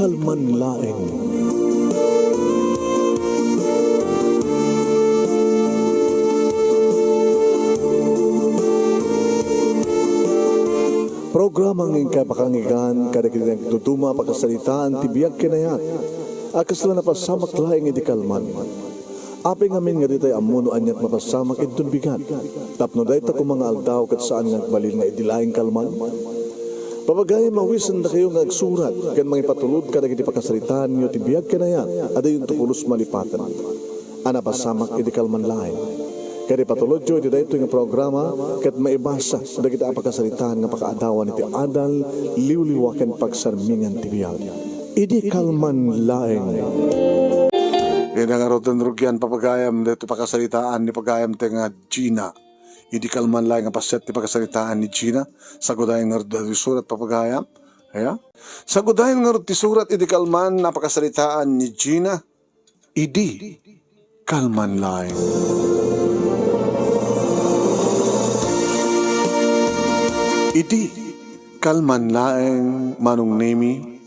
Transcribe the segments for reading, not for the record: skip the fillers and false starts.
kalman laeng. Programa ng kapakangigan, kadakilang tutuma pagkasalitaan, tibiyag kinayat, akasla na pasamak laeng iti kalman. Aping amin nga ditay amuno anyat mapasamak itun bigat, tapno day ta mga aldaw kat saan nga balil nga idilaeng kalman. Papagay mawisan na kayo nga agsurat, kan mga ipatulod kadagiti pagkasalitaan nyo, tibiyag kinayat, adayon tukulos malipatan. Ana pasamak iti kalman laeng. Kaya patulod jo, iti dahito yung programa, kat maibasa, dahil kita apakasalitaan nga pakaadawan iti adal, liwliwaken pagsarmingan tibiyag. Idi kalman laeng. Yan ang arotan rugyan papagayam, dito pakasalitaan ni pagayam te nga Gina. Idi kalman laeng nga paset ni pakasalitaan ni Gina, sagudayan nga rin surat papagayam. Kaya? Sagudayan nga rin surat idi kalman na pakasalitaan ni Gina, idi kalman laeng. Idi kalman laeng manong nemi,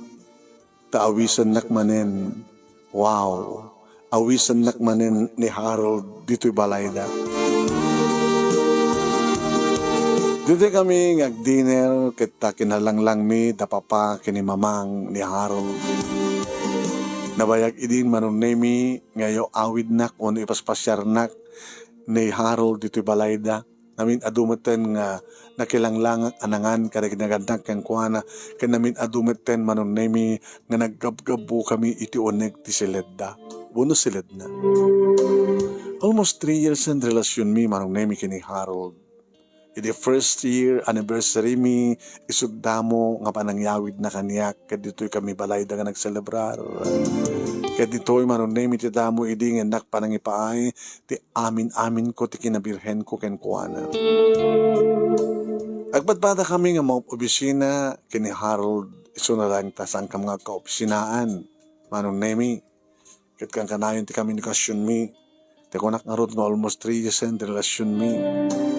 taawisan nakmanen, wow, awisan nakmanen ni Harold dito'y balayda. Dito kami ngag-dinner, kita kinalanglang mi, dapapa kinimamang ni Harold. Nabayag idin manong nemi, ngayo awid nak, uno ipaspasyar nak ni Harold dito'y balayda. Namin adumeten nga nakilanglang anangan kada ginagadak kang kuana kanamin adumeten manon nemi nga naggabgabu kami iti oneg ti siledda. Buno siled na. Almost 3 years in relasyon mi manon nemi kini Harold. Iti first year anniversary mi isugdamo nga panangyawid na kaniyak kadito'y kami balayda nga nagselebrar. Kaya dito'y manon nemi ti damo idi nga nak panangipaay ti amin-amin ko ti kinabirhen ko ken kuana. Agpadpada kami nga mga opisina kini Harold iso na lang tasang kam nga kaopisinaan manon nemi ket kang kanayon ti komunikasyon mi ti kunak nga rod no almost 3 years in relasyon mi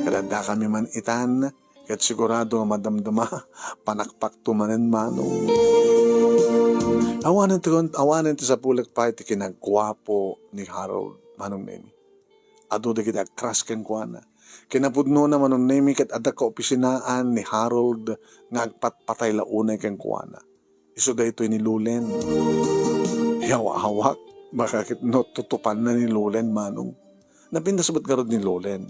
kadada kami man itan ket sigurado nga madamdama panakpak tumanen manong. Awanan ti sa pulag pa iti kinagwapo ni Harold manong nemi. Ado da kita kras ken kuana. Kinapudno na manong nemi ket adda ka opisinaan ni Harold nga agpatpatay launay ken kuana. Isu da ito'y ni Lulen. Hawak baka kit no tutupan na ni Lulen manong. Napindasabot garod ni Lulen.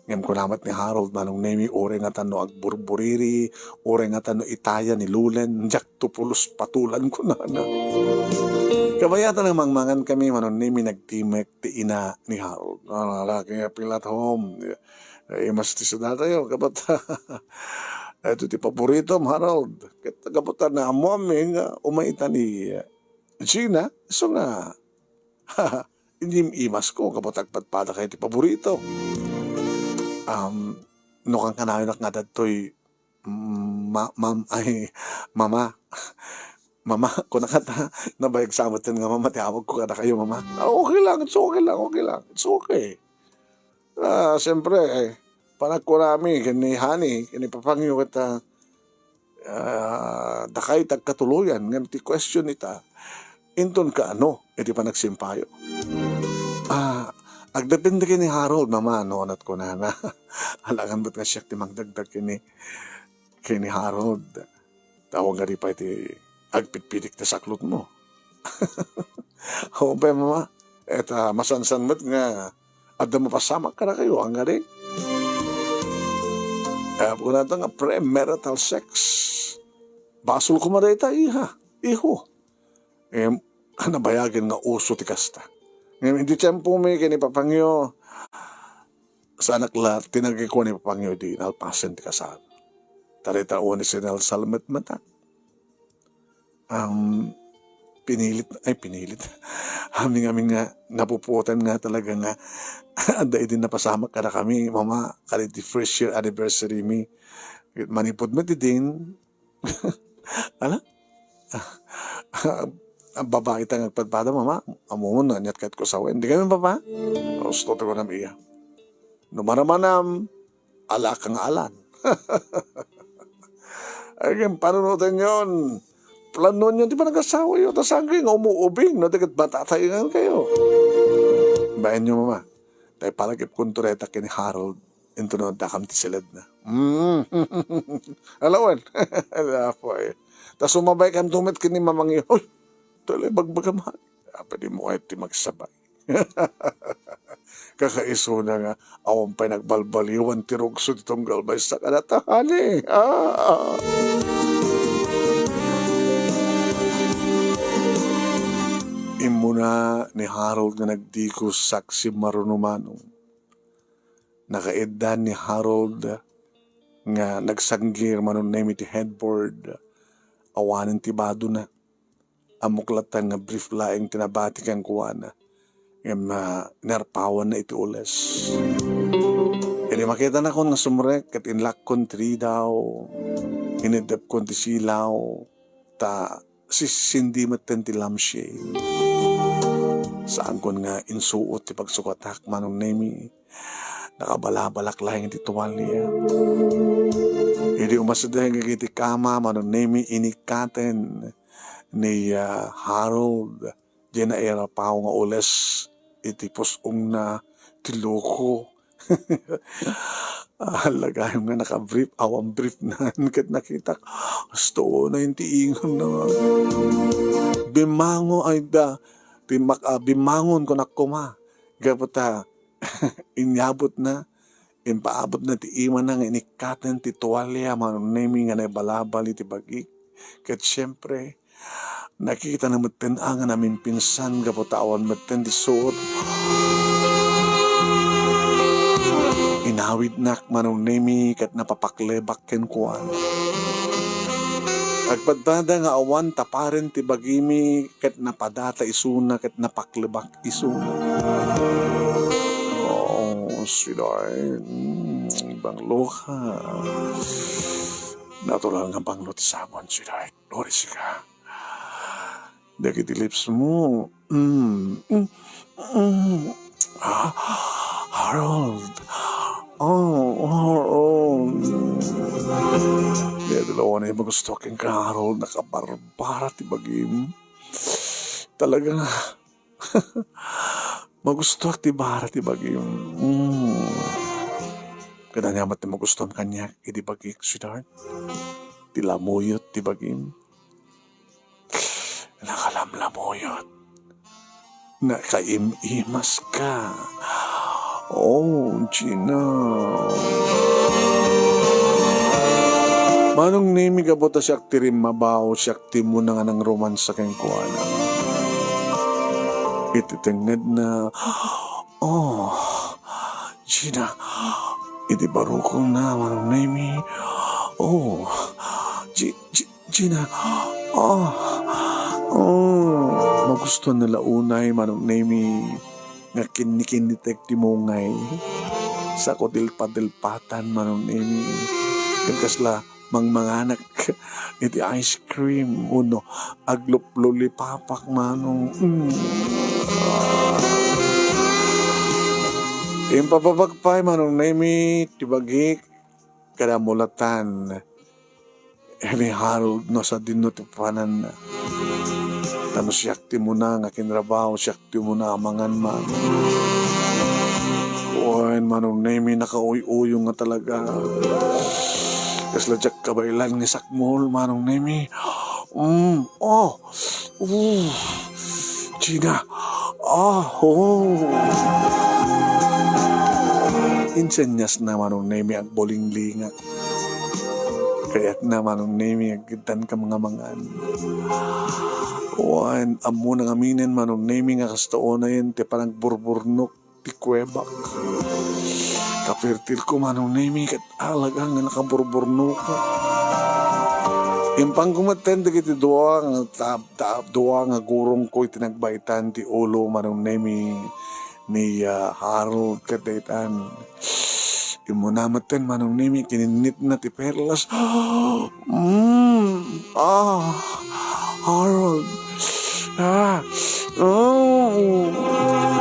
Ngem kunamat ni Harold manong nemi ore nga tano agburburiri, ore nga tano itaya ni Lulen, jak tupulos patulan ko na. Kabayatan ng mangmangan kami manon nemi nagtimek ti ina ni Harold. Lalaki nga pilat home. Mas ti sada tayo kabat. Ito ti paborito Harold. Kabat na amo aming umaita ni Gina. So nga hindi imas ko kabat agpadpada kayo ti paborito. No kang kanayon nga datoy mama ko nakata nabayag samutin nga mama tiawag ko kada kayo mama. Okay lang, it's okay. Siyempre panak ko nami kini Hani kini papangyo kita dakay tagkatuluyan ngem ti question ita inton ka ano iti panagsimpayo. Agdepende kini Harold, mama, noonat ko na. Halangan ba't nga siya ti magdagdag kini Harold. Tawag nga rin pa iti agpitpitik na saklot mo. Hopay, mama. Et masansan mo't nga adda mo pasamak ka na kayo. Ang nga rin. Kung nato nga premarital sex. Basol ko maday ta, iho. Nabayagin nga uso ti kasta. Ngayon, hindi tiyempo may kinipapangyo sa anak lahat, tinagay ko ni papangyo di nalpasen ti kasal. Tarita ni sinal salmet mata. Pinilit. Aming nga, napuputan nga talaga nga, anday din napasamak ka na kami, mama, kalit di first year anniversary mi. Manipod mo din. Ano? Ang babae tang nagpadpada, mama, amumon na nyat kahit ko sawen. Hindi kami papa? Gusto ko na miya. Numaramanam, ala kang alan. Ay, panunutan yun. plano nyo, di ba nag-asawa yun? Tapos hanggang umuubing, no? Dagat batatayangan kayo. Bayan nyo, mama. Tayo palagip kuntureta kini Harold. Ito no, dakam ti silad na. Alawan. Ala po eh. Tapos umabay kam tumit kini mamang yun. Uy, tuloy bagbagaman. Pwede mo kahit ti magsabay. Kakaiso na nga, awan pa'y nagbalbaliwan ti rugso ditong galbay sa kanatahali. Imuna ni Harold nga nagdikos saksi marunumanong. Nakaeddan ni Harold nga nagsanggir manon nemi ti headboard. Awanin ti bado na. Amuklatan nga brief laing tinabati kang kuwana. Nga nerpawan na iti ules. Kaya makita na ko nga sumrek kat inlak kon tri daw. Inedep kon ti silaw. Ta sisindi maten ti lampshade. Saan kon nga insuot ti pagsukatak manong nemi. Nakabalabalak lang iti tuwal niya. Hindi umasadang nga iti kama manong nemi inikaten ni Harold. Diyan na era pa nga ules iti pusong na tiloko. Halaga yung nga nakabrief, awang brief na kat nakita. Gusto na yung tiingon na. Bimango ay da. Bimangon ko na kuma. Gapata, inyabot na. Impaabot na ti iman na nga inikaten ti tuwalya. Manong nemi nga na balabal iti bagik. Kat syempre, nakikita na maten ang namin pinsan kaputawan maten di suot. Inawid nak manong nemi kat napapaklebak ken kuan. Agpadbada nga awan taparen ti bagimi kat napadata isuna kat napaklebak isuna. Oh, sweetheart. Ibang loka. Natural nga banglot sabon, sweetheart. Loris ka. Dagi ti lips mo. Harold. Harold. Kaya dalawa na yung magusto aking ka, Harold. Nakabarbara ti bagim. Talaga nga. Magusto ak ti bara ti bagim. Kananyamat ti magusto ang kanya. Iti bagik, sweetheart. Tilamuyot ti bagim. Nakalamlamoyot. Nakaimimas ka. Oh, Gina. Manong nimi ka po ta siyak tirim mabaw, siyak timo na nga ng romansa keng kuwana. Ititingad na, oh, Gina, iti barukong na, manong nimi. Oh, Gina, magusto na launay, manong nemi, nga kinikiniteg ti mungay, sa kodil-padilpatan, manong nemi, kagkasla, mangmanganak, iti ice cream, uno, aglop-lolipapak, manong, Impapapagpay, manong nemi, tibagik, kadamulatan, ni Harold no sa dinutipanan na. Tano siyakti mo na nga kinrabaho, siyakti mo na amangan man. Uwan, manong nemi, nakauy-uyo nga talaga. Kasla jak kabailan nga sakmol, manong nemi. Gina. Insenyas na manong nemi ang boling-lingat. Kaya't na manong nemi agitan ka mga mangan. Uwan, amo nang aminin manong nemi nga kastao na yun, ti parang burburnok, ti kwebak. Kapirtil ko manong nemi, kat alagang nga nakaburburnok ka. Impang kumaten, dagiti doa nga gurong ko itinagbaitan, ti ulo manong nemi, ni Harold kadaitan. Imunamaten manong nemi, kininit na ti perlas. Harold.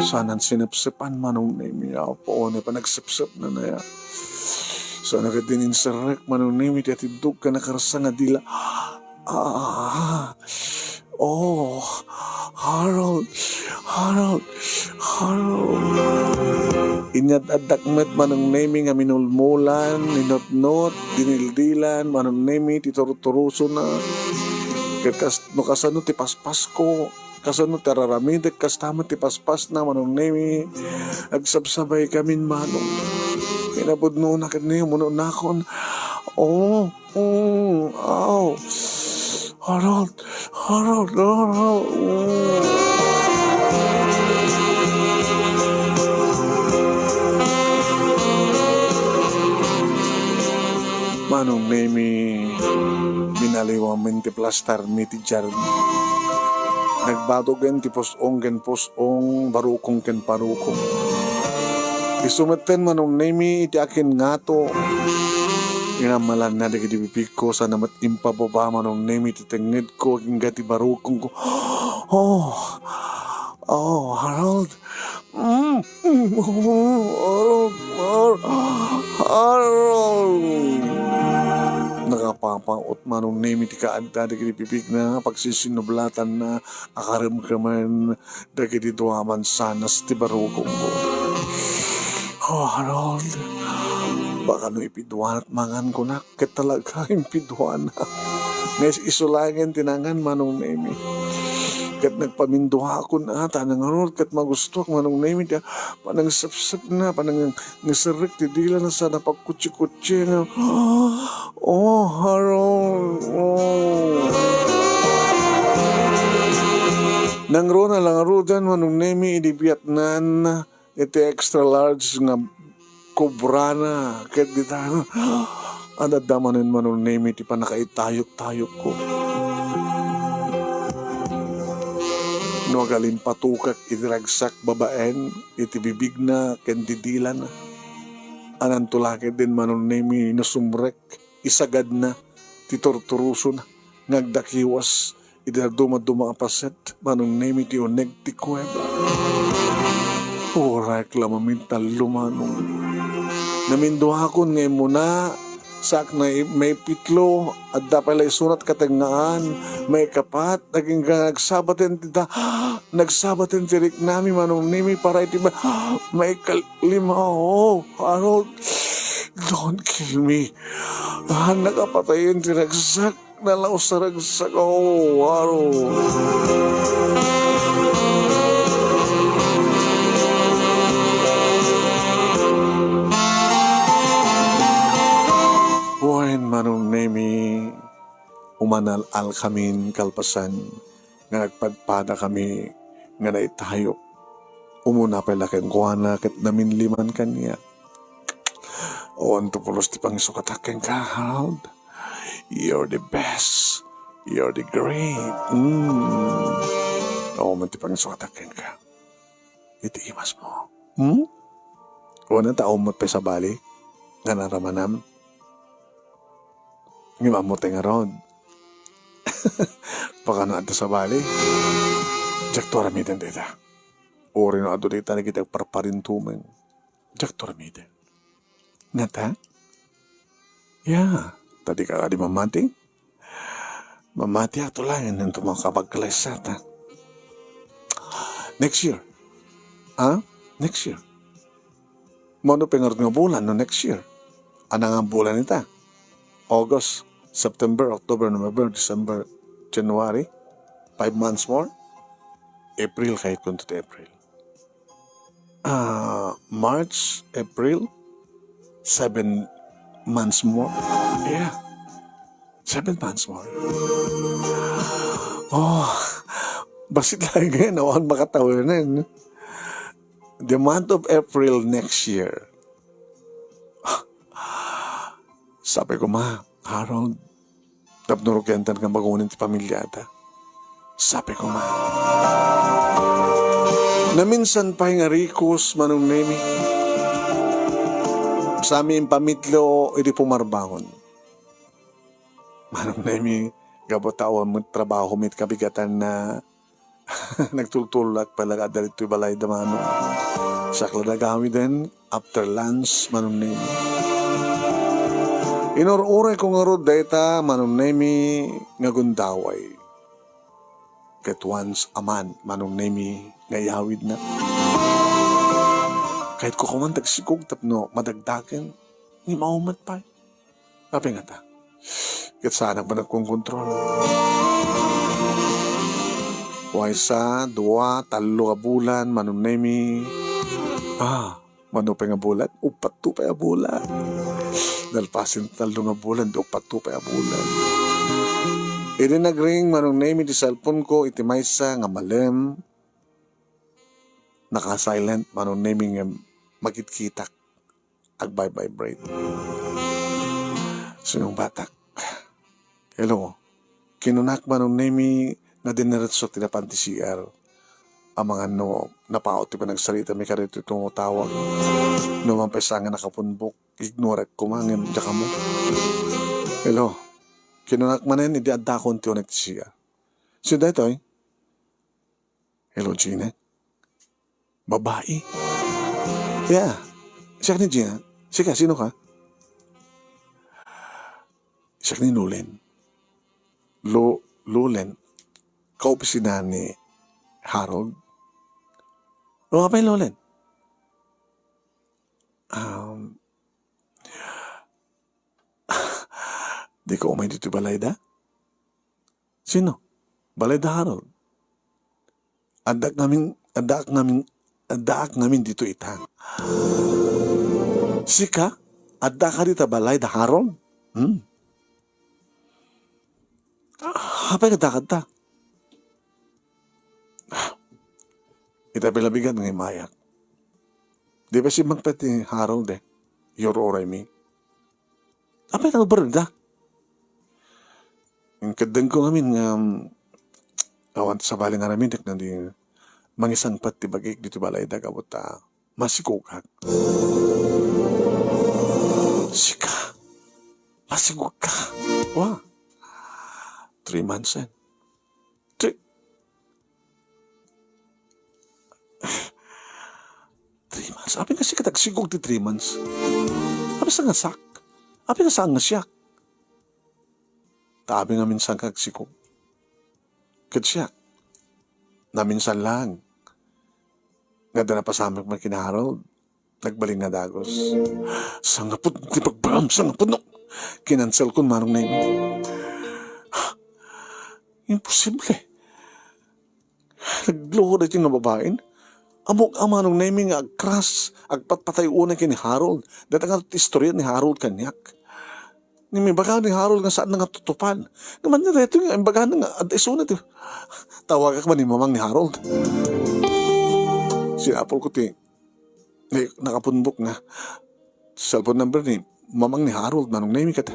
Sanan sinapsipan manong nemi. Apo, na pa nagsipsip na na ya. Sana ka din insarek manong nemi, ti atidog ka nakarasa nga dila. Ah, oh, Harold, Harold, Harold. Inyat at dakmet manang nemi nga minulmulan, ninot-not, dinildilan, manang nemi tituruturuso na. No kasano ti paspas ko, kasano ti raramidek, kastama ti paspas na manang nemi, agsabsabay kamin manong. Pinabudno na kanya, muno na akon. Oh, oh, Harold, Harold, Harold. Manong nemi, minaliwamin ti plastar mi ti jar. Nagbadogan ti posong gen posong, barukong ken parukong. Isumetten manong nemi iti akin ngato. Inamalan na di bibig ko sa namat impababa manong nemi ti tenged ko hingga ti barukong ko. Oh, oh, Harold. Harold, Harold. Nakapapaot manong nemi ti kaadda di bibig na pagsisinublatan na akaram kaman dagiti duwaman sanas ti barukong ko. Oh, Harold. Baka no ipidwan at mangan ko na. Ket talaga impidwan na. Nes isulangin tinangan manong nemi. Ket nagpaminduha ko na. Tanang Harold. Ket magusto manong nemi. Panang sapsap na. Panang nasirik. Tidila na sa napagkutsi-kutsi na. Oh, Harold. Oh. Nangro na lang arudan manong nemi. Idibiyat na. Iti extra large nga kubra na. Ket ditano. Adadamanin manong nemi. Iti panakaitayok-tayok ko. No galimpatukak idiragsak babaen. Iti bibig na. Ken didila na. Anantulakit din manong nemi. Nasumrek. Isagad na. Titorturuso na. Ngagdakiwas. Idaduma-duma apaset. Manong nemi ti uneg ti kuweba. Orak lamamintal lumanong. Naminduhakon ngay muna. Sak na may pitlo. At dapalay sunat katangaan. May kapat. Naging nagsabaten tita. Nagsabaten tirik nami manong nimi para iti may kalima. Oh, Harold. Don't kill me. Nakapatayin tiragsak. Nalaw sa ragsak. Oh, Harold. Buhayin manong nemi, umanal-al kamin kalpasan, nga nagpadpada kami, nga naitayo. Umuna pala ken kuhana, ket namin liman kanya. O antupulos ti pangisukataken ka, Harold. You're the best. You're the great. O man ti pangisukataken ka. Iti imas mo. O na tao mo't pa sa bali, nga naramanam. Ngimam mo nga ron. Baka na ata sa bali. Jak to ramiten dita. Ori no ado dita na kita parparintumen. Jak to ramiten. Ngata? Ya. Tadi ka di mamati? Mamati ato lang yan nito mga kapagkalaysata. Next year. Next year. Mano pengarot nga bulan no next year. Anang ang bulan ita? August, September, October, November, December, January. 5 months more. April kahit kunto April. March, April, 7 months more. Yeah. 7 months more. Oh, basit lang ngayon. Awan makatawanan. The month of April next year. Sabi ko, Harold, tapnurukentan kang bagunin ti pamilyata. Sabi ko, naminsan pa yung arikos manong nemi. Sa amin pamitlo, iti pumarbangon. Manong nemi, gabotawan mo trabaho mit kabigatan na nagtultulak pala kadal ito'y balay damano. Sakla na gawin din, after lunch, manong nemi. Inururay ko nga rod data manunemi nga gundaway. Ket once a month manunemi nga yawid na. Kahit ko kumantag sigog tapno madagdagan, ni maumat pa. Kape nga ta. Ket sana ba kong kontrol? Waysa, 2, 3 ka bulan, manunemi. Manupay nga bulan, upat tupay a bulan. Dalpasin 3 nga bulan, 4 tupay a bulan. Nagring manunemi di cellphone ko, iti maysa nga malem. Naka-silent, manunemi nga magkitkitak. Ag-vibrate. Sinong batak? Hello. Kinunak manunemi na diniretso tinapan ti CR. Ang mga napaot ti pa nagsalita may karito itong tawag. Numampesa nga nakapunbok. Ignore kumangin. Tsaka mo. Hello. Kinunak manen, hindi adda konti o ti CR. Sino ito eh? Hello, Gina. Babae. Yeah. Siya ni Gina. Sika, sino ka? Siya ni Lulen. Lulen. Kaopisina ni Harold. O, apa yung Lulen? Di ko umay dito Balayda? Sino? Balayda Harold. Adak namin dito itang. Sika? Adak ka dito Balayda Harold? Apa yung adakad ta? Itabilabigan ng imayak. Di ba si Magpet ni Harold Your oray mi. Apa yung berda? Yung kadang ko ngamin awan sa bali nga namin dak nandi mangisang pati bagik dito balay da kabot masikugak. Sika. Masigugak. Wah. 3 months yan. 3 months. Api kasi katagsigog ti 3 months. Api sa nga sak. Api ka sa nga siyak. Tabi nga minsan kagsigog. Kat siyak. Na minsan lang. Nga da napasamag man kina Harold. Nagbaling na dagos. Sangapot ti pagbam. Sangapot no. Kinansel ko marong na yun. Imposible. Nagluho na yung nababain. Amok amanong naming agkras, agpatpatay una kini Harold. Dati nga istorya ni Harold kanyak. May baga ni Harold nga saan nga tutupan. Naman niya dito nga, baga nga at isunat. Tawag ka man ni mamang ni Harold. Sinapol ko nakapunbok na cellphone number ni mamang ni Harold. Manong naming kat.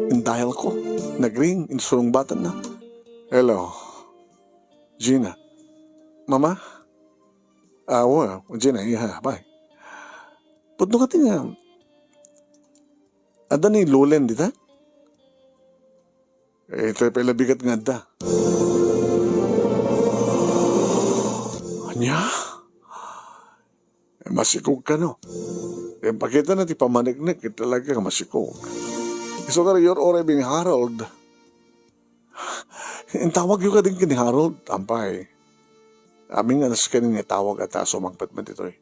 Indial ko. Nagring, insurong batan na. Hello. Gina. Mama? Well, Gina, yeah, bye. Pudno ka tinga. Ada ni Lulen, dita? Ito pala bigat nga da. Anya? Masikog ka, no? Pakita na ti pamanignik, talaga ka masikog. So ka your oray bing Harold. Ang tawag yung ka din kini Harold, tampay. Aming nga nas kanin tawag at sumangpat man dito eh.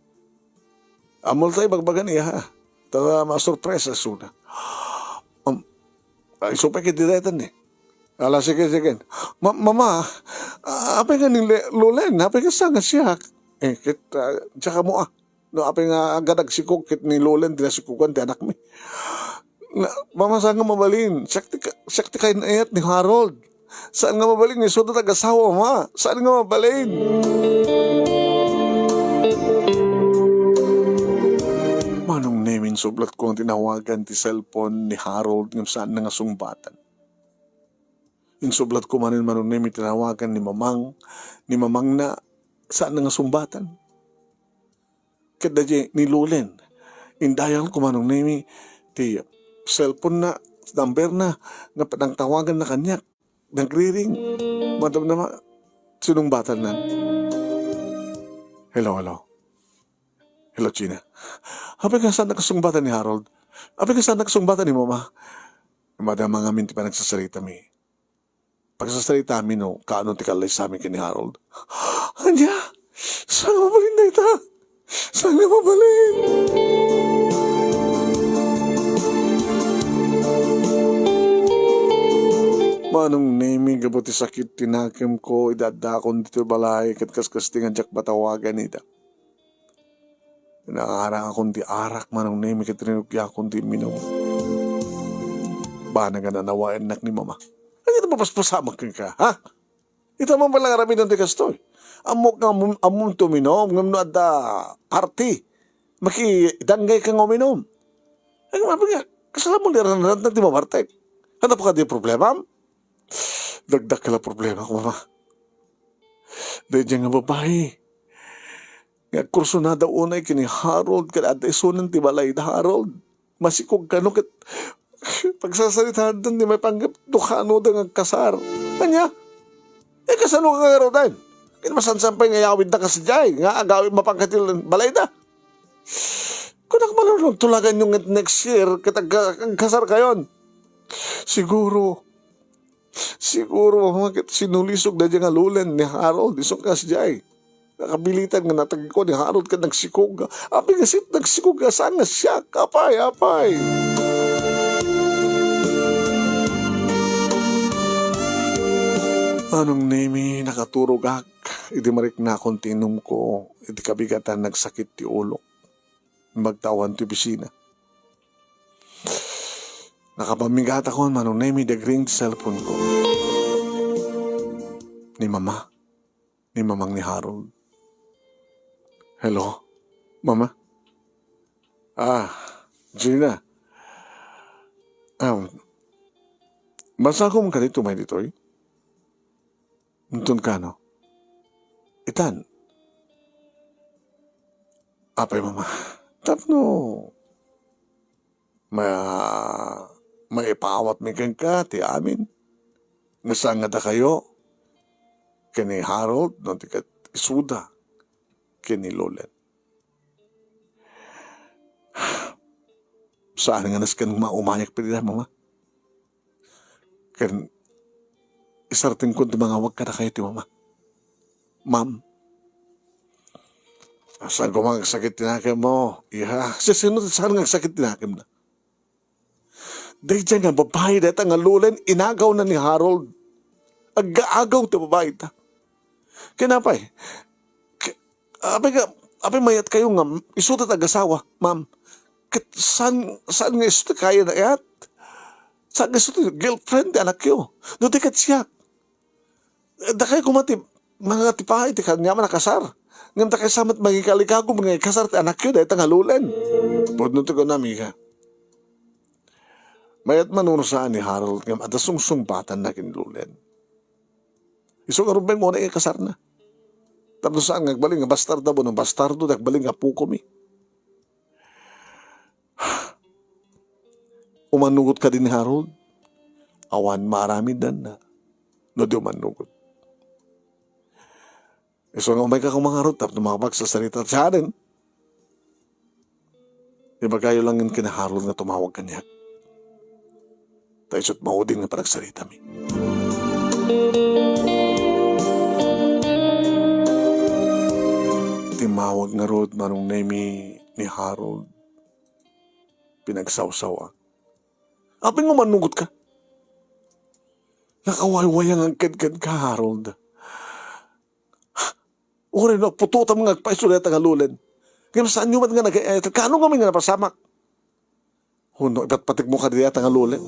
Amol tayo bagbagan iya ha. Tara ma-surpresa suna. Ay supay kitiretan eh. Ala sige. Mama, apay nga ni Lulen, apay ka sa nga siya. Tsaka mo No, apay nga agadag sikog kit ni Lulen, dinasikugan, di anak mi. Mama, saan nga mabalin? Sakti kayo na ayat ni Harold. Saan nga mabalin? Ni Soto tag-asawa, ma. Saan nga mabalin? Manong nemin sublat ko ang tinawagan ti cellphone ni Harold ng saan nga sungbatan. Yung sublat ko manong nemin tinawagan ni mamang na saan nga sumbatan. Kada ni Lulen, indayan ko manong nemin ti cellphone na, number na, nga padang tawagan na kanyak. Nagriring. Madam na sinong batan na. Hello, Gina. Habang nga saan nakasungbatan ni Harold? Apay ka sa nagsungbatan ni mama. Madama nga minti pa nagsasalita mi. Pagsasalita mi no, kaano ti kalay sa amin kini Harold. Anya, saan mabalin na ita? Saan nga mabalin? Manong naming gabuti sakit tinakim ko, idadakon dito balay, kat kaskastingan jak batawagan ita. Naarang akong di arak manong naming katrinukya akong di minom. Ba na nga nanawain nak ni mama. Ay, ito mapaspasamak ka, ha? Ito man palang aramin ng tikastoy. Amok nga among tuminom, ngam no adda arti. Makidanggay ka nga uminom. Ay, mabi nga, kasala mo liran na di mamartek. Ano pa ka di problema? Dagdag ka lang problema ko, mama. Dahil dyan nga babae. Nga kurso na daw unay kini Harold, kada at isunan ti balay na Harold. Masikog ka no, kat pagsasalitahan doon, di may panggap, tukano doon ang kasar. Kanya? Eh, kasano ka nga rin doon? Masansampay nga yawid na kasadyay, nga agawin mapangkatil ng balay na. Kung nakamalang tulagan yung next year, katag kasar kayon. Siguro, mga sinulisog na dyan nga lulen ni Harold, isong kasadyay. Nakabilitan nga natag ko ni Harold ka nagsikog. Api nga sit nagsikog ka, saan nga siya? Apay. Anong name nakaturog ak, idi marik na akong tinom ko, idi kabigatan nagsakit ti ulo. Magtawan ti bisina. Nakapamigat ako, manong name dagring ti cellphone ko. Ni mama. Ni mamang ni Harold. Hello, mama? Gina. Basta ko mong kanito may ditoy? Untun ka, no? Itan. Apay, mama. Tapno. May ipawat mi kang ka, ti amin. Nasanga da kayo. Kini Harold, no, ti kat isuda. Kini Lolen. Saan nga naskan maumayak pa nila, mama? Kan isartin ko di mga wag ka na kayo ti mama. Ma'am. Saan ko mga sakit tinakim mo? Iha. Sino saan nga sakit tinakim na? Dahil dyan nga babae dahil nga lulen, inagaw na ni Harold. Agaagaw ti babae ta. Kinapay. Apay mayat kayo nga, isutat ag-asawa, ma'am. Saan nga isutat kaya na iat? Saan nga isutat girlfriend di anak yo? No, di kat siya. Da kayo kumati, mga tipahay, di kanya man nakasar. Ngam da kayo samat magikalikako, mga kasar ti anak yo, dahil tangalulan. Pwede nito ko nami ka. Mayat manuno saan ni Harold, ngam at sungsung-batan na kinlulen. Isong arubay mo na ikasar na. Tapos saan nagbaling nga bastarda mo ng bastardo, nagbaling nga puko mi. Umanugot ka din ni Harold. Awan marami dan na. No di umanugot. So nga umay ka kung mga harot, tapos mga pagsasalita sa atin. Di ba kayo lang yung kinaharol na tumawag kanya? Tayo siyot mauding na panagsalita mi. Timawag nga rod manong name ni Harold. Pinagsawsawa. Apin mo manugot ka? Nakawaywayang ang kad-kad ka, Harold. Uri na, pututan mga agpaisuleta nga lulen. Ngayon saan nyo man nga nag-ayat? Kano nga nga napasamak? Huno, iba't patig mo ka diya nga lulen.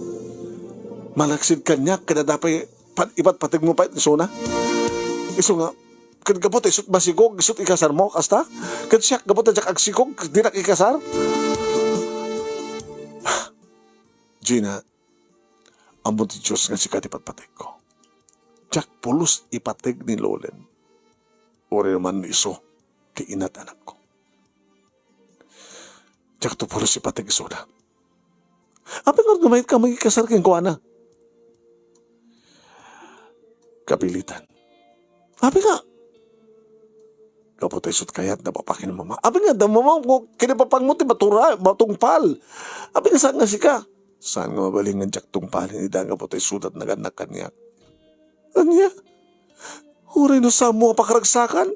Malaksid kanya, kada dapat iba't patig mo pa iso na. Iso nga, kad gabot, isot masigog, isot ikasar mo, kasta? Kad siyak, gabot na jak agsigog, di na ikasar? Gina, amon ti Diyos nga si katipat patig ko. Jak pulos ipatig ni Lolen. Uri naman iso, kay inat anak ko. Jak to pulos ipatig iso na. Apa nga gamait ka magkikasar keng ko, ana? Kapilitan. Apa nga? Kapot ay sut kayat na papakin mama. Abi nga, da mama ko, kinapapang mo ti batura, batungpal. Abi nga, saan nga sika? Saan nga mabaling nga jak tungpalin, ida nga kapot ay sudat naganak kanya. Anya? Huray no sa mo pakaragsakan?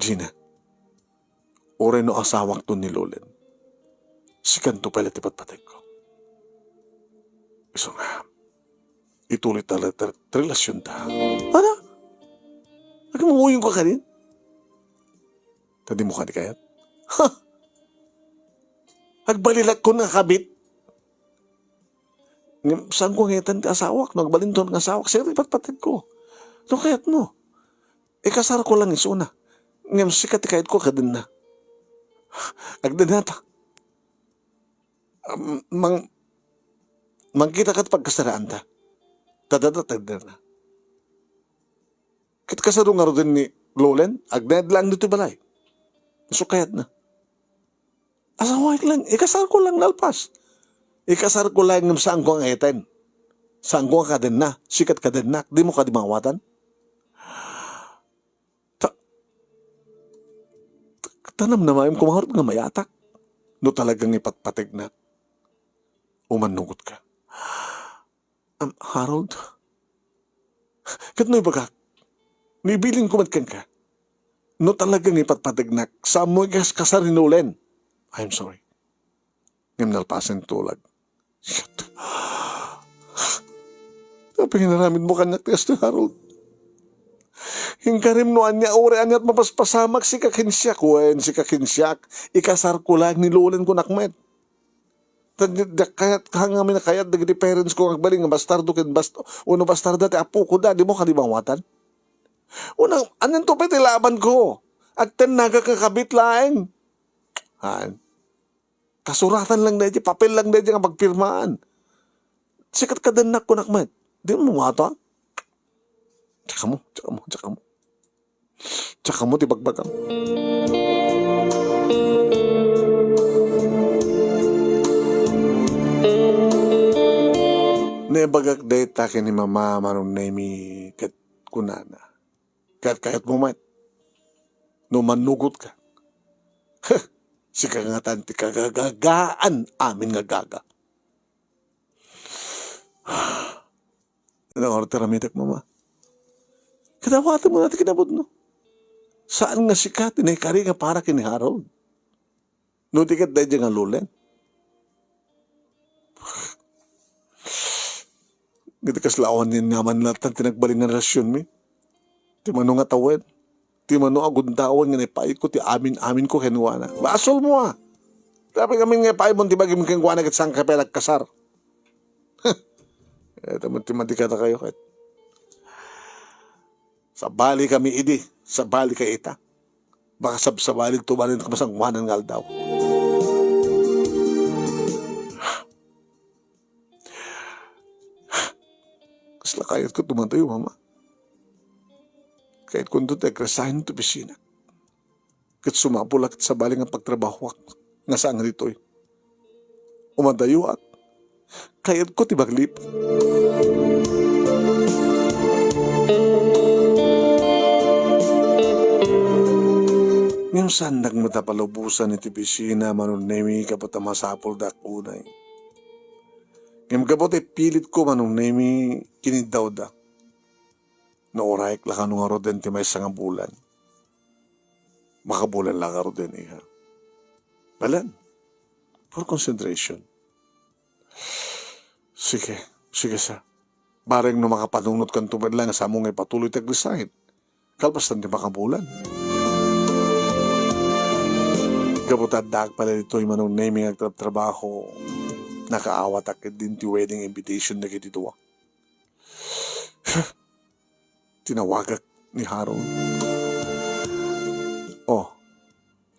Gina, huray no asawak to ni Lolen. Sikan to pala tipat-patay ko. Iso nga, ituloy talaga relasyon ta. Ano? Nagmamuyong ka rin? Tadi mo ka di kayat? Ha? Nagbalilat ko ng kabit. Saan ko ngayon ti asawak? Nagbalinton ng asawak. Siya ripat-patid ko. Ito kayat mo. Ikasar ko lang isuna. Ngayon sikat kayat ko kadin na. Agdanata. Mangkita ka't pagkasaraan ta. Tadadatagdan na. Kit kasaro nga rin ni Lolen, agnad lang dito balay. So kayat na. Asawak lang, ikasar ko lang nalpas. Ikasar ko lang ng saan ko ang etan. Saan ko ang kadin na, sikat kadin na, di mo ka di mawatan. Tanam na mayam kumaharap nga mayatak. No talagang ipatpatig na. Umanugot ka. Harold, kat no'y bagak, nibiling kumatkan ka. No talagang ipatpatignak, sa mo ikas kasarinulen. I'm sorry. Ngayon nalpasan tulag. Shit. Napingin namin mo kanyak tiyas ni Harold. Hingkarim no anya ore anyat mapaspasamak si kakinsyak. Wen si kakinsyak, ikasar ko lang ni Lolen ko nakmet. Kayat hangamin na kayat dagiti parents ko agbaling bastardo ken basto uno bastarda ti apo ko da di mo kadibawatan. Unang anan to pati laban ko. Agten naga kakabit laeng. Han. Kasuratan lang na papel lang na nga pagpirmaan. Sikat kadanak ko nakmat. Di mo mata. Tsaka mo. Tsaka mo ti bagbagang. Nebagak day takin ni mama manong nemi kat kunana. Kayat mo mat. No manugot ka. Si kangatan ti kagagagaan amin nga gaga. Ano oras teramitek mama? Kadawatan mo natin kinabot no. Saan nga sikat inay nga para kini Harold? No tikat day nga Lolen. Giti kaslawan niya naman natin tinagbaling nga relasyon mi. Ti mano nga tawid. Ti mano aguntawan nga naipait ko ti amin ko kenuana. Basol mo ah. Tapi kami nga paimon ti bagim kenuana kat sang kapel kasar. Eto mo ti matikata kayo kat. Sa bali kami idi. Sa bali ka ita. Baka sa bali tumanin kamasangwanan nga aldaw. Kasla kayat ko tumantayo, mama. Kahit kung doon tayo krasahin ito pisina. Kat sumapulak sa baling ang pagtrabahwak nga saan nga dito'y. Umantayo at kayat ko tibaglip. Ngayon saan nagmatapalubusan iti pisina manunemi kapatamasapol da kunay. Ngayon kapot pilit ko manunemi kinidaw da. Na oray laka nung aroden ti may sangang bulan. Makabulan lang aroden iha. Balan. For concentration. Sige sa. Bareng no makapanunot kan tumad lang sa mong ipatuloy taglisahid. Kalpas na di makabulan. Kaputadag pala dito'y manong naming agtrabaho. Nakaawat akit din ti wedding invitation na kitituwa. Tinawagak ni Harold. Oh,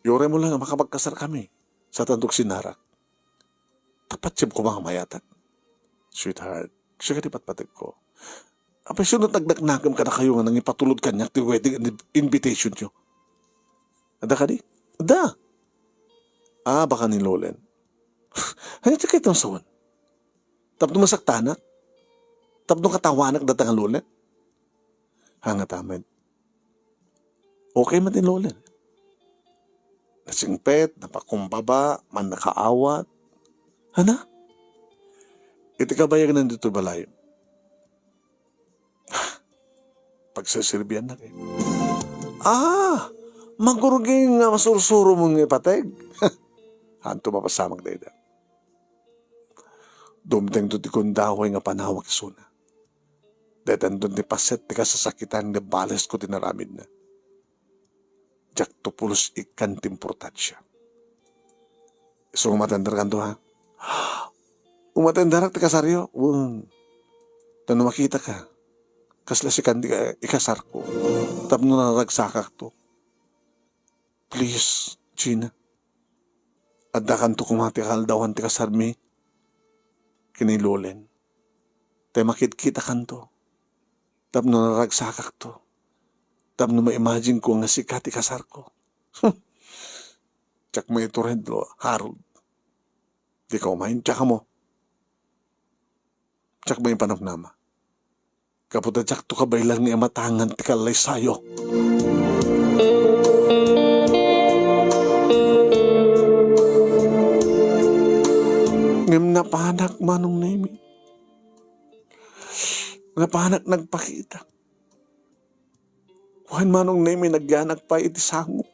yore mo lang makapagkasar kami sa tandok sinara. Tapat siyam ko mga mayatak. Sweetheart, siya ka patpatig ko. Apay sunod nagdaknagam ka na kayo nga nang ipatulod kanyak ti wedding invitation nyo. Ada ka di? Ada. Baka ni Lolen. Ano ito kayo itong sawan? Tapos masaktanak? Tapos katawanak datang ang Lolen? hangat amin. Okay man din lolen. Nasingpet, napakumbaba, man nakaawat. Hana? Iti kabayag nandito balay. Pagsasilbihan na kayo. Maguruging masursuro mong ipateg. Hanto mapasamag na ida. Dumteng to ti kundahoy nga panawag suna. Dahil doon ti paset ti kasasakitan nga balas ko tinaramid na. Jak to pulos ikan timportansya. So umatandar kan to ha? Umatandarak ti kasaryo. Tano makita ka. Kasla si kandi ka ikasar ko. Tapno na nagsakak to. Please, Gina. Adda kan to kumati kaldawan ti kasarmi. Kinilolen. Tay makit-kita kan to. Tapno na nagsakak to. Tapno ma-imagine ko nga si Kati kasar ko. Tsak may tured lo, Harold. Di ka umahin, tsaka mo. Tsak ba yung panapnama? Kaputa tsak to kabaylan nga matangan ti kalay sayo. Ngem napanak manong nemi. Napanak nagpakita. Kuhan manong nemi nagyanak pa iti sango.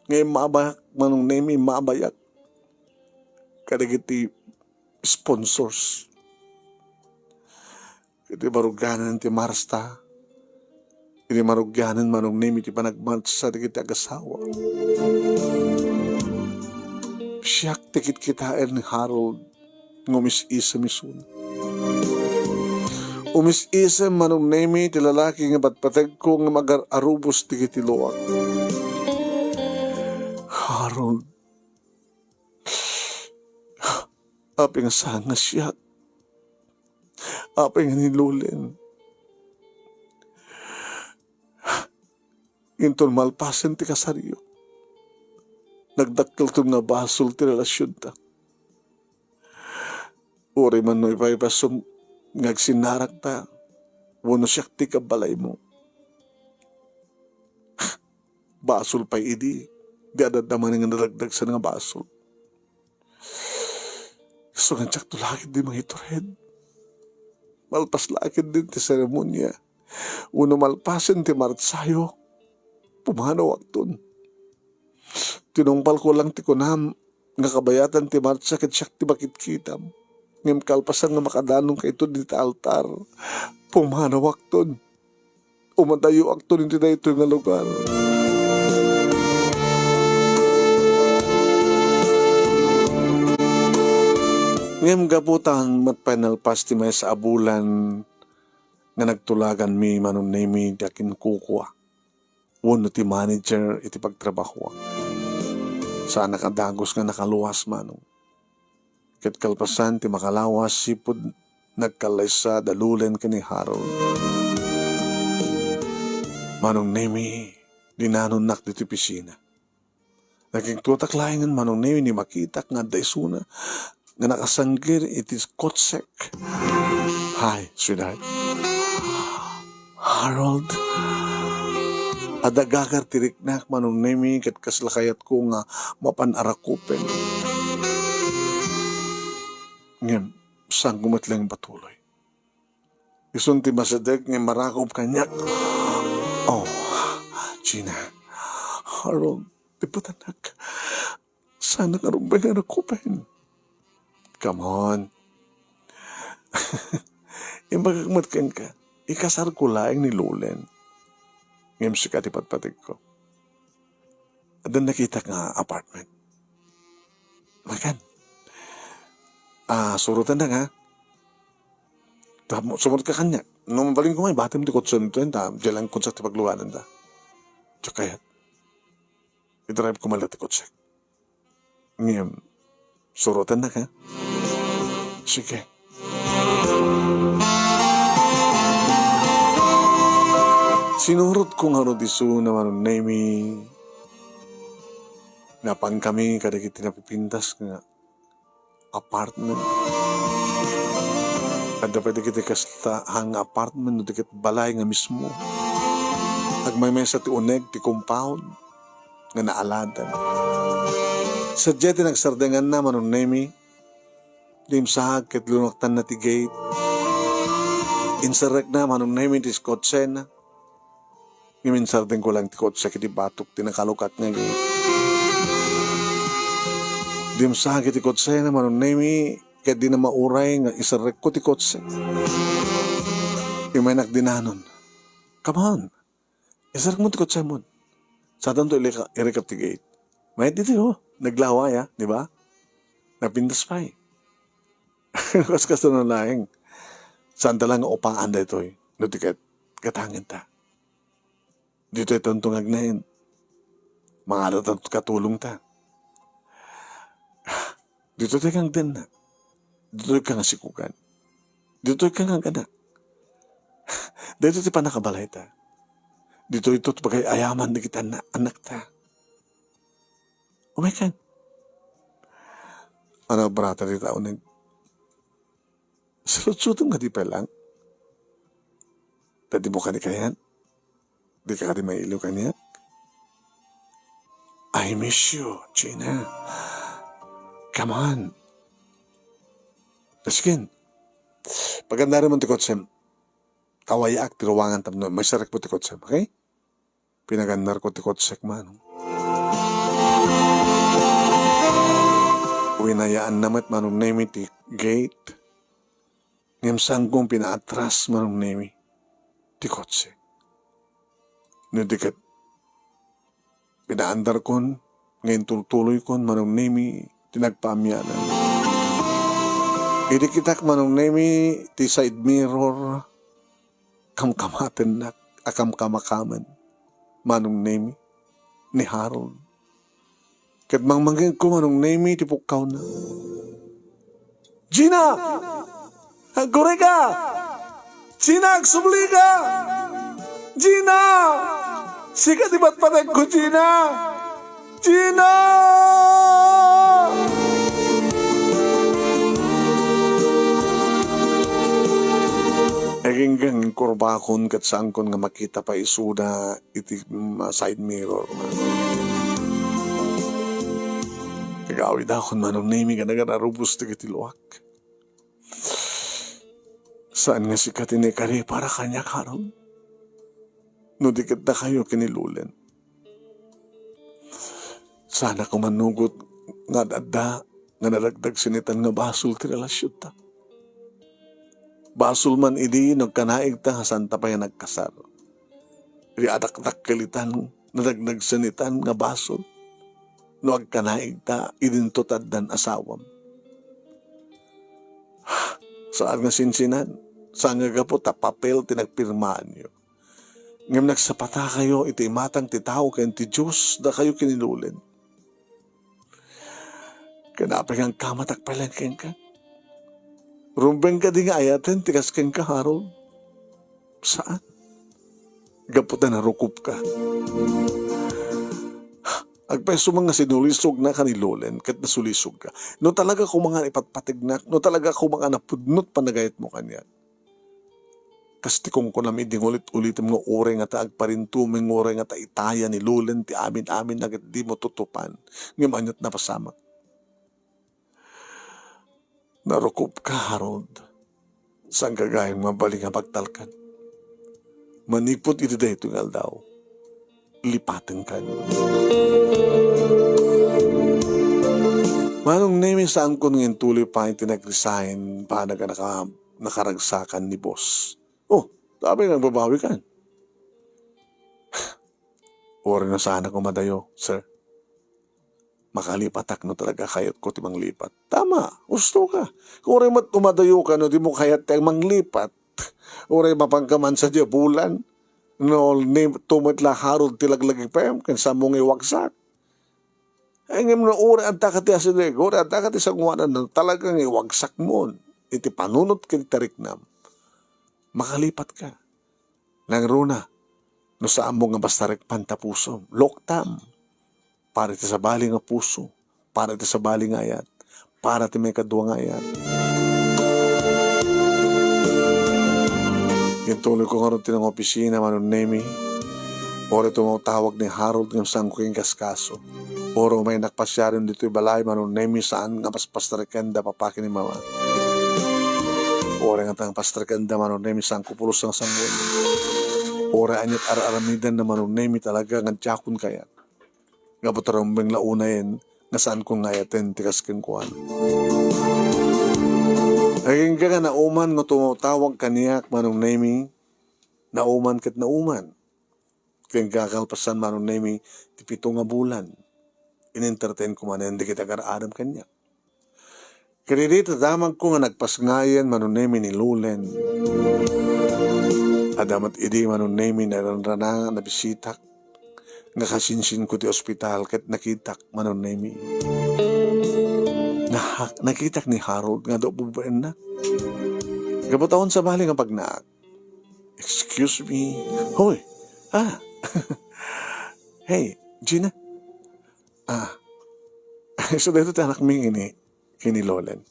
Ngayon maabayak manong nemi maabayak. Kadagiti sponsors. Iti maruganan ti Marsta. Iti maruganan manong nemi ti panagmats sa digiti agasawa. Siyak tikit kitain ni Harold ngumis-isa misun. Umis-isa manong nemi ti lalaki nga batpateg ko nga mag-arubos digiti luwak. Harold. Api nga sanga siya. Api nga nilulen. Intol malpasen ti kasaryo. Nagdakkel to nga basol ti relasyon ta. Uri man no ipaipasom ngagsinarak ta. Wano siyak ti kabalay mo. Basol pa idi. Di adadaman nga nalagdag sa nga basol. So nga tsak to lakid di mga itored. Malpas lakid din ti seremonya. Uno malpasen ti martsayo. Pumanaw akton. Tinungpal ko lang ti kunam. Nga kabayatan ti martsa ket siyak ti bakit kitam. Ngem kalpasan nga makadanong ka ito dito altar. Pumanaw akton. Umadayo akton iti na ito nga lugar. Ngem gabutan matpanalpas ti may sa abulan nga nagtulagan mi manon nemi dakin kukwa. Wano ti manager iti pagtrabaho. Sana kadagos nga nakaluwas manong. Ket kalpasan ti makalawas sipod nagkalaysa dalulen kini Harold. Manong nemi dinanunak diti pisina. Naging tutaklayan manong nemi ni makitak nga daysuna nga nakasanggir iti kotsek. Hi, sweetheart. Harold. Adagagar tiriknak manong nemi ket kaslakayat ko nga mapanarakupen. Ngem, sang gumatlang patuloy. Isun ti masadeg nga marakob kanyak. Oh, Gina. Harold, di patanak. Sana karumbay nga nakupen. Come on. Imbagagmatkan ka. Ikasar ko laing ni Lulen. Ngem siya katipat-patig ko. At doon nakita nga apartment. Makan. Surutan na nga. Sumunod ka kanya. Nung mabaling ko may batim di kotson ito yun. Diyan lang konsert ti pagluwanan da. Tsakayat. I-drive ko malat ti kotsek. Ngem, surutan na ka. Sige. Sinurot ko nga rodiso naman nemi. Napang kami kadagiti napipintas nga apartment. At dapat kita kasta hang apartment no dikit balay nga mismo. Agmay sa ti uneg ti compound nga naaladan. Sadya ti nagsardengan na manunemi, limsahag ket lunoktan na ti gate. Insarek na manunemi ti skotse na. Iminsardeng ko lang ti kotse kiti batok ti nakalukat nga gate. Limsahag ti kotse na manunemi ket di na mauray nga isarek ko ti kotse. Imenak dinanon. Come on. Isarek mo ti kotse mo. Sa tanto irekap ti gate. May dito naglaway di ba? Napindas pa Kaskas na laing. Saan talang upaan da ito no tiket katangin ta. Dito ito ang tungagnayin. Mga alat katulong ta. Dito tayo kang din na. Dito ka nga sikukan. Dito ka nga ganak. Dito ti panakabalay ta. Dito ito bagay ayaman na kita na anak ta. Umikan. Ano brata di tao na salut-sutong nga di pa lang. Dati mo ka ni kayan. Di ka di may ilo kanyak. I miss you, Gina. Come on. Taskin. Paganda rin mo ti kotsem. Tawayak, tiruwangan tamno. May sarek po ti kotsem, okay? Pinagandar ko ti kotsek man. Winayaan namat manong nemi ti gate. Ngam kong pinaatras manong nemi ti kotse. Nudikat pinaandar kon, ngayon tuloy kon manong nemi tinagpamyanan. Idikitak manong nemi ti side mirror kamkamaten nak akam kamakaman manong nemi ni Harold. Kat mangmangin ko manong nemi ti pukaw na. Gina! Gore ka! Gina, agsubli ka! Gina! Sika di ba't patag ko, Gina? Gina! Eginggang kurbakon kat saan kon nga makita pa isuda iti side mirror. Kagawid akon manong nemi ka nagararubos ti kitiluak. Saan nga si Katine kari para kanya karon? No dikit na kayo kinilulen. Sana ko manugot nga dada nga nalagdag sinitan nga basol ti relasyon ta. Basol man idi nagkanaig ta santa pa yan nagkasar. Riadak-dak kalitan nalagdag sinitan nga basol. No agkanaig ta idintotad dan asawam. Saan nga sinsinan? Saan nga gapo ta papel tinagpirmaan nyo. Ngam nagsapata kayo iti matang ti tao kayo ti Diyos da kayo kinilulen. Kanapay ang kamatak palang ka. Rumbeng ka di nga ayaten tikas keng ka Harold. Saan? Gaputan na rukup ka. Agpeso mga sinulisog na kanilulen kat nasulisog ka. No talaga ko mga ipatpatignak, no talaga ko mga napudnot panagayat mo kanya. Kasti kong ko namin ding ulit-ulit mga ore nga ta agparinto, mga ore nga ta itaya ni lulen, ti amin-amin nagat di mo tutupan. Ngimanyot na pasamak. Narukup ka, Harold. Saan kagayang mabaling nga pagtalkan? Manipot iti dahi tungal daw. Lipatin ka. Manong nemi saan ko nung tuloy pa yung tinag-resign pa nakaragsakan ni boss. Oh, sabi nga babawi ka. Ori na sana ko madayo, sir. Makalipatak no talaga kayat ko timang lipat. Tama, gusto ka. Kung rin umadayo ka no, di mo kayat tayang manglipat. Ori mapangkaman sa diabulan. No, tumat la Harold tilaglagig pa yan, kansa mong iwagsak. Ay ngayon na uri ang takati asinig, uri ang takati sa nguwanan na talagang iwagsak mo. Iti panunot kini tariknam. Makalipat ka. Nang runa, no saan mo nga bastarek pantapuso, loktam. Para iti sa bali nga puso, para iti sa bali nga ayat, para iti may kadwa nga ayat. Yung tuloy ko nga rin tinang opisina, manong nemi, Oro tumutawag ni Harold ng sangkuing kaskaso. Oro may nakpasyarin dito'y balay manon nemi saan nga pastrikanda papakin ni mama. Oro nga tang pastrikanda manon nemi sangkupulos ng sangwon. Oro anyat aramidan na manon nemi talaga nga tiyakon kaya. Nga butarombeng launayin nga saan ko nga yaten tikas kinkuan. Naging ka nga nauman nga tumutawag kaniyak manong nemi nauman kat nauman. Kaya kakalpasan manong nemi ti 7 nga bulan. In-entertain ko man hindi kita karaadam kanya. Kaya dito damang ko nga nagpasngayan manong nemi ni Lulen. Adamat idi manong nemi na ranrana na bisitak. Nga kasinsin ko ti ospital kat nakitak manong nemi. Nakitak ni Harold nga do bubuin na. Gabutahon sa bali nga pagnaak. Excuse me. Hoy. Hey, Gina. So dito anak mi kini Lolen.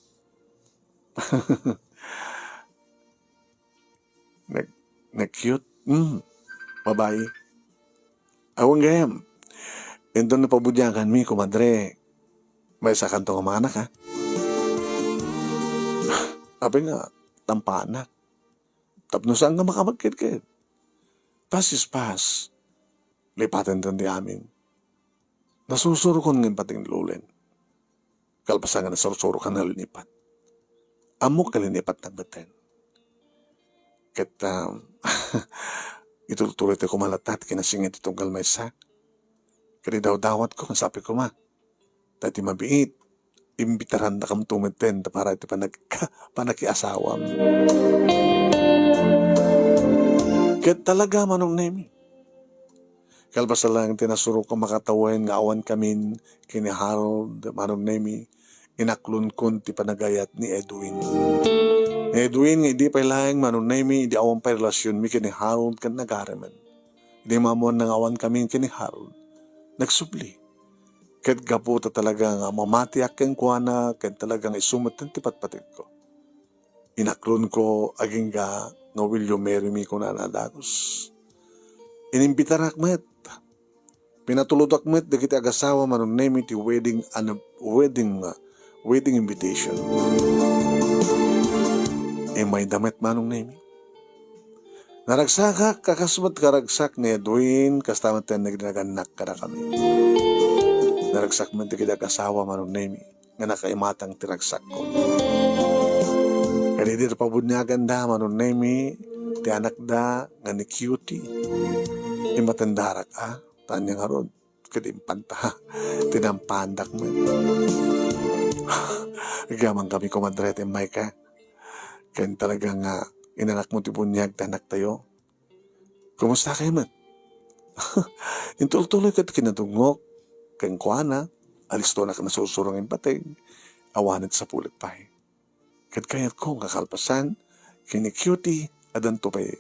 Nag-cute. Babae. Awang gayam. Ito na pabudyakan mi, kumadre. May sa kanto nga mga anak, ha? Abi nga, tampanak. Tapnusan nga makamagkid-kid. Pass is pass. Lipatan din di amin. Nasusuro ko ng pating Lulen. Kalpasan nga nasusuro ka na linipat. Amo ka linipat na baten. Kat, ituloy ko malatat kinasingit itong kalmaysa. Kaya daw dawat ko, sabi ko ma. Tati mabiit, imbitaran na kam tumiten para iti panakiasawam. Kaya talaga manong nemi. Kalbasa lang tinasuro ko makatawain nga awan kamin kini Harold manong nemi. Inaklon kun ti panagayat ni Edwin. Edwin nga hindi pa ilang manong nemi, hindi awan pa relasyon mi kini Harold kan nagaraman. Hindi mamuan nang awan kami kini Harold. Nagsubli. Kahit gaputa talagang mamati aking kuwana, kahit talagang isumat ng tipat-patit ko. Inaklon ko aging nga will you marry me ko na nadagos. Inimbitar akmet. Pinatulod akmet da kita agasawa manong name ti wedding invitation. May damit manong name. Naragsak kakasumat karagsak ni Edwin kastamat ten nagnaganak kada kami. Naragsak man ti kita kasawa manong nemi nga nakaimatang tiragsak ko. Kaya dito pabunyagan da manong nemi ti anak da nga ni cutie. Imatandarak tanya nga ron kadimpanta tinampandak man. Gamang kami kumadrete may ka. Kaya talagang inanak mo ti bunyag ti anak tayo. Kumusta kayo man? Intultuloy ka kinatungok. Kang kuana, alis to na ka nasusurong yung pating, awanit sa pulit pa'y. Kat kayat ko kakalpasan, kini cutie, adan to pa'y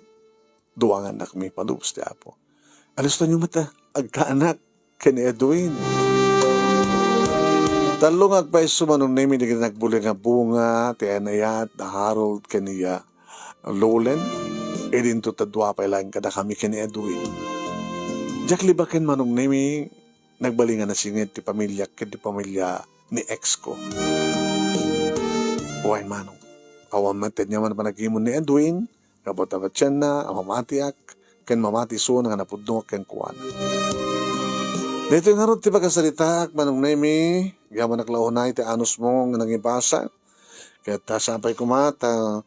duwangan na kami palubos ti apo. Alis to nyo mata, agkaanak, kini Edwin. Talong agpa'y sumanong nami na nagbuli nga bunga, ti Anayat, na Harold, kaniya Lolen, edin to tadwa pa'y lang kada kami kini Edwin. Jack libakin manong nami, nagbalingan na singit ti pamilya ni ex ko. Buhay manong. Awan matid niya man panagimon ni Edwin, kabotabat siya na, amamatiak, ken mamati so nga napudno ken kuwana. Dito nga ron ti pagkasalita manong nemi, gaman naklahunay ti anos mo nga nangibasa. Kaya sampay kumata,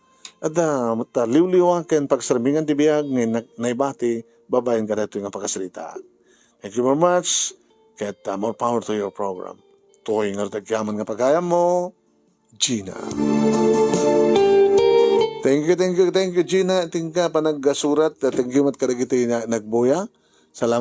mata liwliwang ken pagsarbingan ti biyag ni naibati, babayan ka dito nga pagkasalita. Thank you very much. Kaya more power to your program. Tuhoy nga tagyaman nga pagayam mo, Gina. Thank you, Gina. Tingka pa nagsurat. Thank you mat karagiti na nagbuya. Salamat.